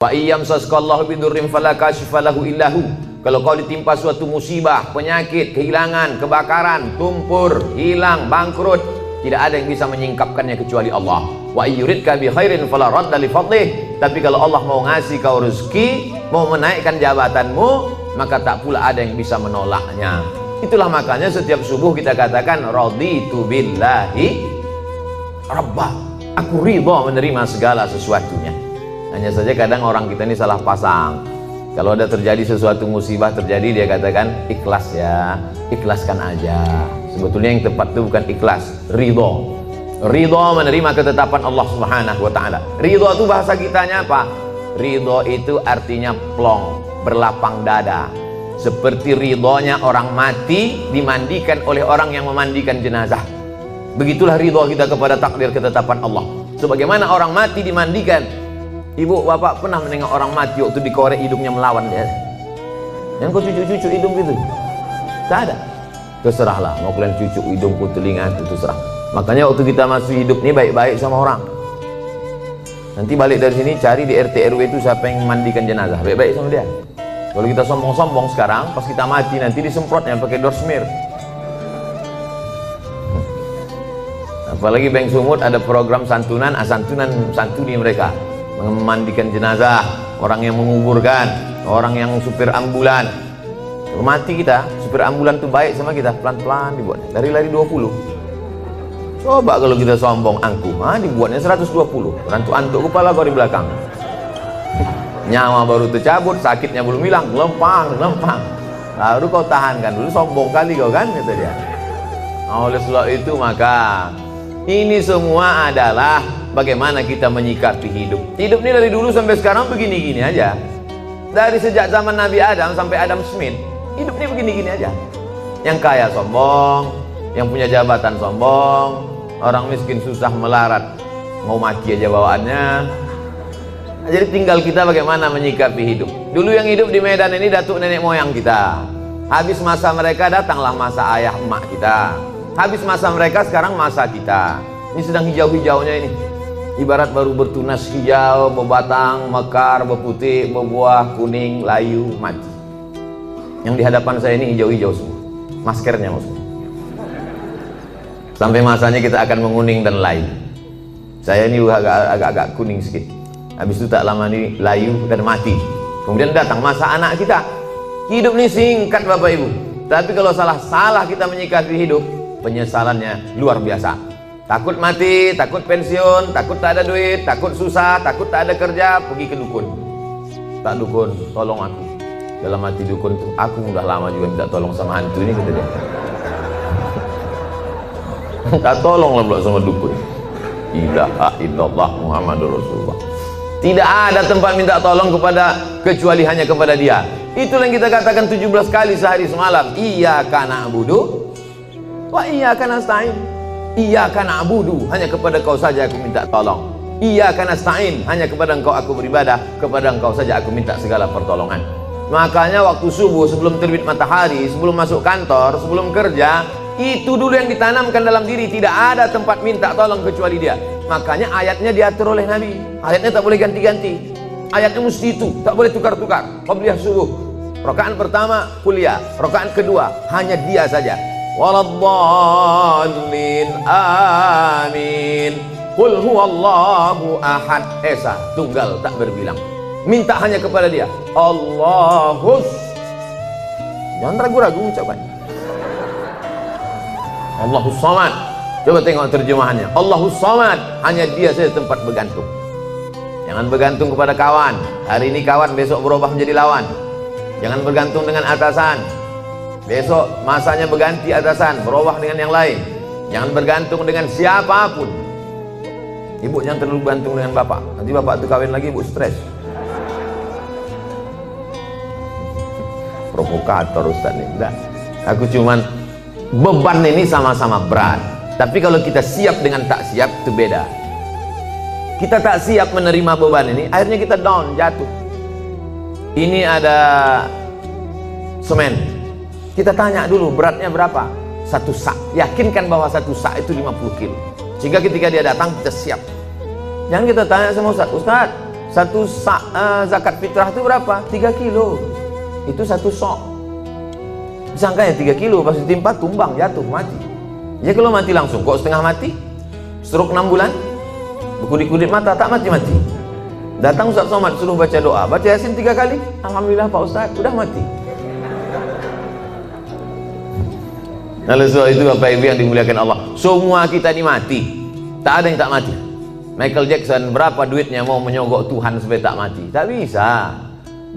Wa iyam sasqallahu bidurrim fala kashifa lahu illahu. Kalau kau ditimpa suatu musibah, penyakit, kehilangan, kebakaran, tumpur, hilang, bangkrut, tidak ada yang bisa menyingkapkannya kecuali Allah. Wa yuridka bi khairin fala radda li fadlih. Tapi kalau Allah mau ngasih kau rezeki, mau menaikkan jabatanmu, maka tak pula ada yang bisa menolaknya. Itulah makanya setiap subuh kita katakan raditu billahi rabba. Aku ridha menerima segala sesuatunya. Hanya saja kadang orang kita ini salah pasang. Kalau ada terjadi sesuatu musibah terjadi, dia katakan ikhlas ya, ikhlaskan aja. Sebetulnya yang tepat itu bukan ikhlas, ridha. Ridha menerima ketetapan Allah Subhanahu wa taala. Ridha itu bahasa kitanya apa? Ridha itu artinya plong, berlapang dada. Seperti ridhonya orang mati dimandikan oleh orang yang memandikan jenazah. Begitulah ridha kita kepada takdir ketetapan Allah. Sebagaimana orang mati dimandikan. Ibu, bapak pernah menengok orang mati waktu dikorek hidungnya melawan dia? Yang kau cucuk-cucuk hidung gitu? Tak ada. Terserahlah, mau kalian cucuk hidungku, telinga, itu terserah. Makanya waktu kita masih hidup ini baik-baik sama orang. Nanti balik dari sini cari di RT RW itu siapa yang memandikan jenazah, baik-baik sama dia. Kalau kita sombong-sombong sekarang, pas kita mati nanti disemprotnya pakai dorsmir. Apalagi Bank Sumut ada program santunan, santuni mereka. Memandikan jenazah, orang yang menguburkan, orang yang supir ambulan. Kalau mati kita, supir ambulan itu baik sama kita, pelan-pelan dibuat. Lari-lari 20. Coba kalau kita sombong angkuh, dibuatnya 120. Rantuk-antuk kepala kau di belakang. Nyawa baru tercabut, sakitnya belum hilang, lempang. Baru kau tahankan dulu, sombong kali kau kan, kata dia. Oleh sebab itu maka ini semua adalah bagaimana kita menyikapi hidup. Hidup ini dari dulu sampai sekarang begini-gini aja. Dari sejak zaman Nabi Adam sampai Adam Smith, hidup ini begini-gini aja. Yang kaya sombong, yang punya jabatan sombong, orang miskin susah melarat, mau mati aja bawaannya. Jadi tinggal kita bagaimana menyikapi hidup. Dulu yang hidup di Medan ini datuk nenek moyang kita. Habis masa mereka datanglah masa ayah emak kita. Habis masa mereka sekarang masa kita. Ini sedang hijau-hijaunya ini. Ibarat baru bertunas hijau, berbatang, mekar, berputih, berbuah, kuning, layu, mati. Yang di hadapan saya ini hijau-hijau semua. Maskernya maksudnya. Sampai masanya kita akan menguning dan layu. Saya ini agak kuning sedikit. Habis itu tak lama ini layu dan mati. Kemudian datang masa anak kita. Hidup ini singkat Bapak Ibu. Tapi kalau salah kita menyikapi hidup, penyesalannya luar biasa. Takut mati, takut pensiun, takut tak ada duit, takut susah, takut tak ada kerja, pergi ke dukun. Tak dukun, tolong aku. Dalam hati dukun tuh, aku udah lama juga minta tolong sama hantu ini, kata dia. Tak tolong lah pula sama dukun. Ilaha illallah Muhammadur Rasulullah. Tidak ada tempat minta tolong kecuali hanya kepada dia. Itulah yang kita katakan 17 kali sehari semalam. Iyyaka na'budu wa iyyaka nasta'in. Iyyaka na'budu, hanya kepada kau saja aku minta tolong. Iyyaka nasta'in, hanya kepada engkau aku beribadah, kepada engkau saja aku minta segala pertolongan. Makanya waktu subuh sebelum terbit matahari, sebelum masuk kantor, sebelum kerja, itu dulu yang ditanamkan dalam diri. Tidak ada tempat minta tolong kecuali dia. Makanya ayatnya diatur oleh Nabi. Ayatnya tak boleh ganti-ganti. Ayatnya mesti itu, tak boleh tukar-tukar. Qabliyah subuh, rakaat pertama kuliah, rakaat kedua hanya dia saja. Waladdallin amin. Qul huwallahu ahad. Esa, tunggal tak berbilang. Minta hanya kepada dia. Allahus. Jangan ragu-ragu ucapannya. Allahus samad. Coba tengok terjemahannya. Allahus samad, hanya dia saja tempat bergantung. Jangan bergantung kepada kawan. Hari ini kawan, besok berubah menjadi lawan. Jangan bergantung dengan atasan. Besok masanya berganti atasan, berubah dengan yang lain. Jangan bergantung dengan siapapun. Ibu jangan terlalu bergantung dengan bapak. Nanti bapak itu kawin lagi, ibu stres. Provokator Ustaz ini. Enggak. Aku cuman beban ini sama-sama berat. Tapi kalau kita siap dengan tak siap itu beda. Kita tak siap menerima beban ini, akhirnya kita down, jatuh. Ini ada semen. Kita tanya dulu beratnya berapa? 1 sak. Yakinkan bahwa 1 sak itu 50 kilo. Sehingga ketika dia datang kita siap. Jangan kita tanya sama Ustaz, Ustaz, zakat fitrah itu berapa? 3 kilo. Itu 1 sok. Sangkanya 3 kilo, pas ditimpa tumbang, jatuh, mati. Ya kalau mati langsung, kok setengah mati? Stroke 6 bulan? Berkulit-kulit mata, tak mati-mati. Datang Ustaz Somad suruh baca doa, baca Yasin 3 kali. Alhamdulillah Pak Ustaz, udah mati. Nah, sebab itu Bapak Ibu yang dimuliakan Allah, semua kita ini mati, tak ada yang tak mati. Michael Jackson berapa duitnya mau menyogok Tuhan supaya tak mati? Tak bisa.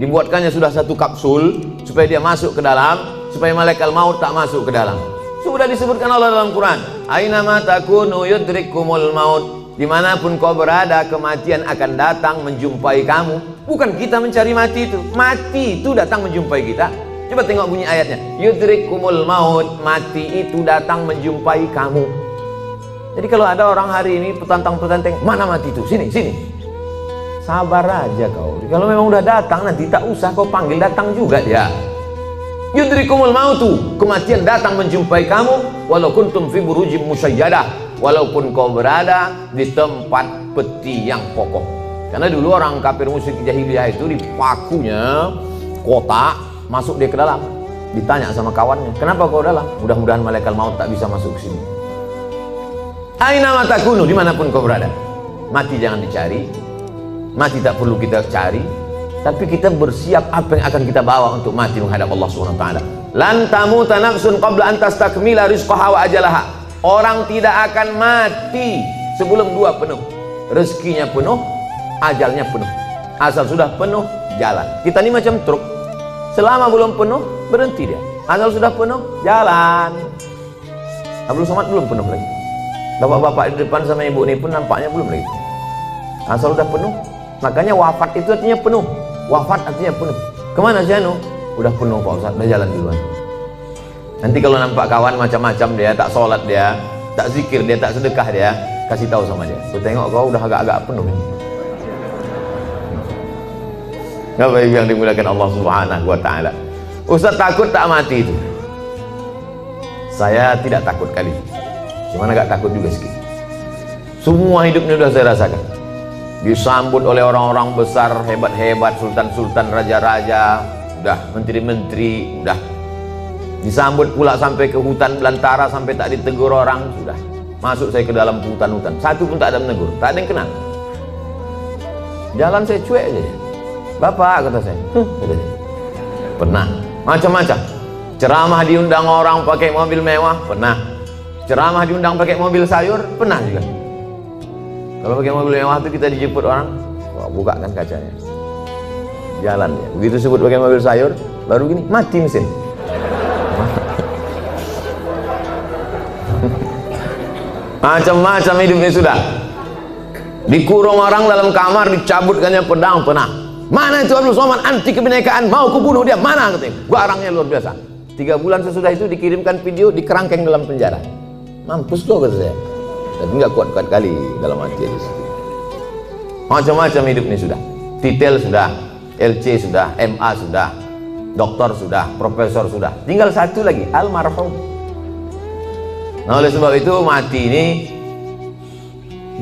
Dibuatkannya sudah satu kapsul supaya dia masuk ke dalam, supaya malaikat maut tak masuk ke dalam. Sudah disebutkan Allah dalam Quran, aina ma takunu yudrikumul maut. Dimanapun kau berada, kematian akan datang menjumpai kamu. Bukan kita mencari mati itu, mati itu datang menjumpai kita. Coba tengok bunyi ayatnya, yudrikumul maut, mati itu datang menjumpai kamu. Jadi kalau ada orang hari ini petantang-petantang, mana mati itu? Sini, sini. Sabar aja kau. Kalau memang udah datang, nanti tak usah kau panggil, datang juga dia. Yudrikumul mautu, kematian datang menjumpai kamu, walau kuntum fi burujim musyayyadah, walaupun kau berada di tempat peti yang kokoh. Karena dulu orang kafir musyrik jahiliyah itu dipakunya kotak, masuk dia ke dalam, ditanya sama kawannya, kenapa kau dalam? Mudah-mudahan malaikat maut tak bisa masuk ke sini. Aina matakunu, dimanapun kau berada, mati jangan dicari, mati tak perlu kita cari, tapi kita bersiap apa yang akan kita bawa untuk mati menghadap Allah Subhanahu wa taala. Lan tamuta nafsun qabla an tastakmila rizqaha wa ajalaha. Orang tidak akan mati sebelum 2 penuh, rezekinya penuh, ajalnya penuh. Asal sudah penuh, jalan. Kita ini macam truk, selama belum penuh berhenti dia, asal sudah penuh jalan. Abdul Somad belum penuh lagi, bapak-bapak di depan sama ibu ini pun nampaknya belum lagi. Asal sudah penuh, makanya wafat itu artinya penuh. Wafat artinya penuh. Kemana sih anu? Udah penuh Pak Ustaz, udah jalan duluan. Nanti kalau nampak kawan macam-macam dia, tak sholat dia, tak zikir dia, tak sedekah dia, kasih tahu sama dia, aku tengok kau udah agak-agak penuh ini. Bapak Ibu yang dimuliakan Allah Subhanahu wa taala, Ustaz takut tak mati itu? Saya tidak takut kali, cuman agak takut juga sedikit. Semua hidupnya sudah saya rasakan, disambut oleh orang-orang besar hebat-hebat, sultan-sultan, raja-raja, udah menteri-menteri, udah disambut pula sampai ke hutan belantara, sampai tak ditegur orang, sudah masuk saya ke dalam hutan-hutan, satu pun tak ada menegur, tak ada yang kenal. Jalan saya cuek aja. Bapak, kata saya, pernah macam-macam. Ceramah diundang orang pakai mobil mewah, pernah. Ceramah diundang pakai mobil sayur, pernah juga. Kalau pakai mobil mewah itu kita dijemput orang, wah, bukakan kacanya, jalan ya. Begitu sebut pakai mobil sayur, baru gini mati mesin. Macam-macam hidupnya sudah. Dikurung orang dalam kamar, dicabutkannya pedang, pernah. Mana itu Abdul Somad, anti kebinekaan, mau kubunuh dia, mana katanya. Gua orangnya luar biasa. 3 bulan sesudah itu dikirimkan video, dikerangkeng dalam penjara. Mampus lo, kata saya. Tapi nggak kuat-kuat kali dalam hati di situ. Macam-macam hidupnya sudah. Titel sudah, LC sudah, MA sudah, doktor sudah, profesor sudah. Tinggal satu lagi, almarhum. Nah, oleh sebab itu mati ini,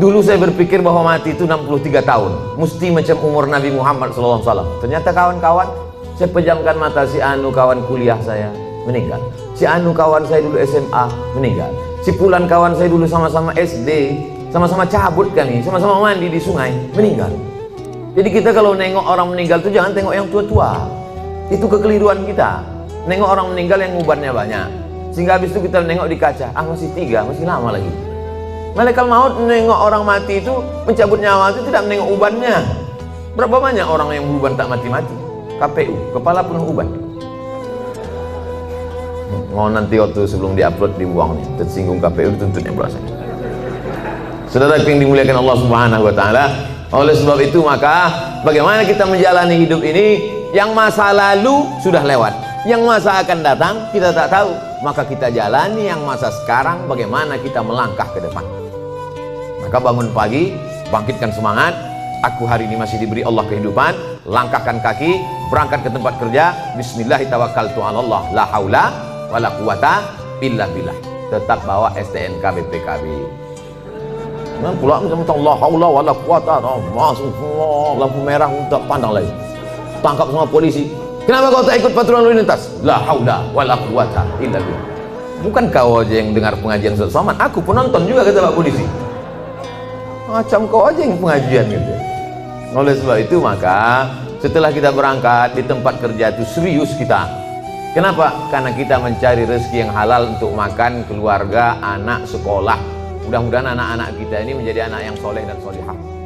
dulu saya berpikir bahwa mati itu 63 tahun, mesti macam umur Nabi Muhammad SAW. Ternyata kawan-kawan, saya pejamkan mata, si anu kawan kuliah saya meninggal, si anu kawan saya dulu SMA meninggal, si pulan kawan saya dulu sama-sama SD, sama-sama cabut kami, sama-sama mandi di sungai, meninggal. Jadi kita kalau nengok orang meninggal itu jangan tengok yang tua-tua, itu kekeliruan kita. Nengok orang meninggal yang ubannya banyak, sehingga habis itu kita nengok di kaca, masih 3, masih lama lagi. Malaikat maut menengok orang mati itu, mencabut nyawa itu tidak menengok ubannya. Berapa banyak orang yang beruban tak mati-mati? KPU, kepala penuh uban. Mau nanti waktu sebelum diupload dibuang nih, tersinggung KPU dituntutnya berasa. Saudara yang dimuliakan Allah Subhanahu wa taala, oleh sebab itu maka bagaimana kita menjalani hidup ini? Yang masa lalu sudah lewat, yang masa akan datang kita tak tahu, maka kita jalani yang masa sekarang, bagaimana kita melangkah ke depan. Maka bangun pagi, bangkitkan semangat, aku hari ini masih diberi Allah kehidupan, langkahkan kaki, berangkat ke tempat kerja, bismillahirrahmanirrahim, la haula wala quwata illa billah. Tetap bawa STNK BPKB. Nah, pulang sama Allah haula wala quwata, masuk lampu merah untuk pandang lagi. Tangkap semua polisi. Kenapa kau tak ikut patroli lalu lintas? La haula wala quwata illa billah. Bukan kau aja yang dengar pengajian Ustaz Somad, aku penonton juga, kata Pak Polisi. Macam kau aja yang pengajian gitu. Oleh sebab itu maka setelah kita berangkat di tempat kerja itu serius kita. Kenapa? Karena kita mencari rezeki yang halal untuk makan, keluarga, anak, sekolah. Mudah-mudahan anak-anak kita ini menjadi anak yang soleh dan solihah.